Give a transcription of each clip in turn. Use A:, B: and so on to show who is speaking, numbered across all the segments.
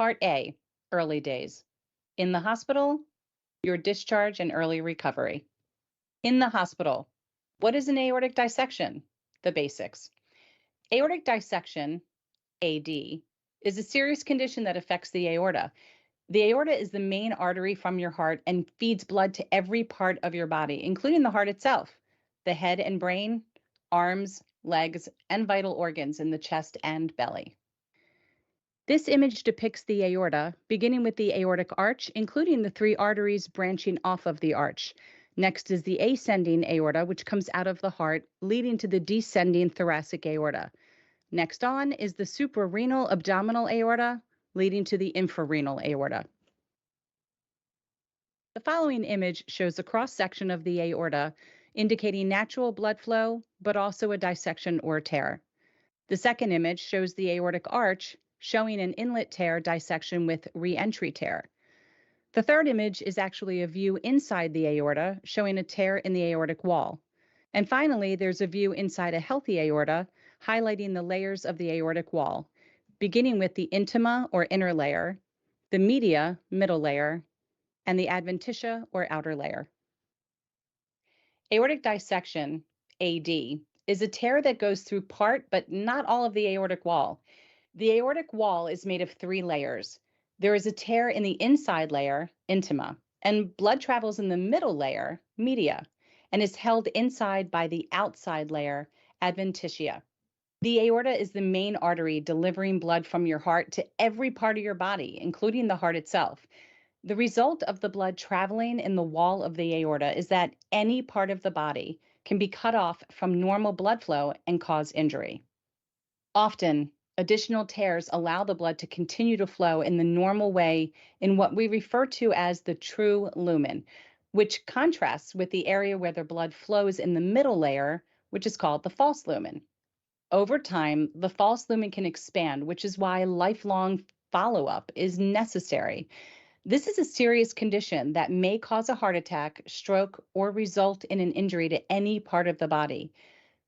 A: Part A, early days. In the hospital, your discharge and early recovery. In the hospital, what is an aortic dissection? The basics. Aortic dissection, AD, is a serious condition that affects the aorta. The aorta is the main artery from your heart and feeds blood to every part of your body, including the heart itself, the head and brain, arms, legs, and vital organs in the chest and belly. This image depicts the aorta, beginning with the aortic arch, including the three arteries branching off of the arch. Next is the ascending aorta, which comes out of the heart, leading to the descending thoracic aorta. Next on is the suprarenal abdominal aorta, leading to the infrarenal aorta. The following image shows a cross-section of the aorta, indicating natural blood flow, but also a dissection or tear. The second image shows the aortic arch, showing an inlet tear dissection with re-entry tear. The third image is actually a view inside the aorta, showing a tear in the aortic wall. And finally, there's a view inside a healthy aorta, highlighting the layers of the aortic wall, beginning with the intima or inner layer, the media, middle layer, and the adventitia or outer layer. Aortic dissection, AD, is a tear that goes through part but not all of the aortic wall. The aortic wall is made of three layers. There is a tear in the inside layer, intima, and blood travels in the middle layer, media, and is held inside by the outside layer, adventitia. The aorta is the main artery delivering blood from your heart to every part of your body, including the heart itself. The result of the blood traveling in the wall of the aorta is that any part of the body can be cut off from normal blood flow and cause injury. Often, additional tears allow the blood to continue to flow in the normal way in what we refer to as the true lumen, which contrasts with the area where the blood flows in the middle layer, which is called the false lumen. Over time, the false lumen can expand, which is why lifelong follow-up is necessary. This is a serious condition that may cause a heart attack, stroke, or result in an injury to any part of the body.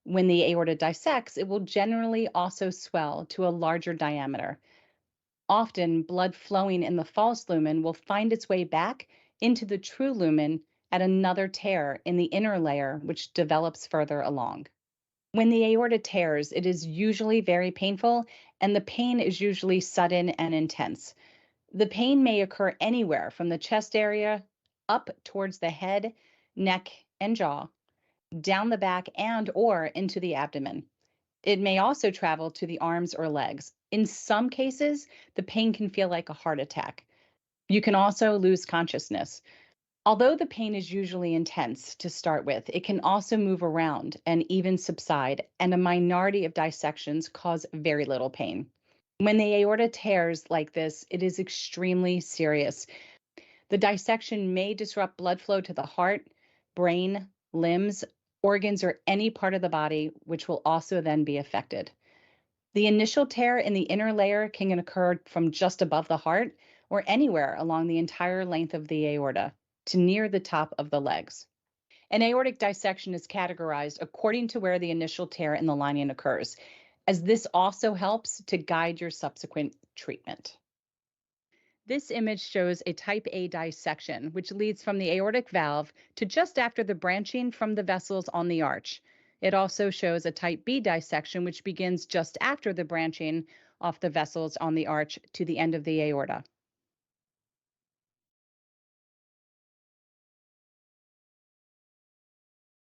A: When the aorta dissects, it will generally also swell to a larger diameter. Often, blood flowing in the false lumen will find its way back into the true lumen at another tear in the inner layer, which develops further along. When the aorta tears, it is usually very painful, and the pain is usually sudden and intense. The pain may occur anywhere from the chest area up towards the head, neck, and jaw, down the back and or into the abdomen. It may also travel to the arms or legs. In some cases, the pain can feel like a heart attack. You can also lose consciousness. Although the pain is usually intense to start with, it can also move around and even subside, and a minority of dissections cause very little pain. When the aorta tears like this, it is extremely serious. The dissection may disrupt blood flow to the heart, brain, limbs, organs, or any part of the body, which will also then be affected. The initial tear in the inner layer can occur from just above the heart or anywhere along the entire length of the aorta to near the top of the legs. An aortic dissection is categorized according to where the initial tear in the lining occurs, as this also helps to guide your subsequent treatment. This image shows a type A dissection, which leads from the aortic valve to just after the branching from the vessels on the arch. It also shows a type B dissection, which begins just after the branching off the vessels on the arch to the end of the aorta.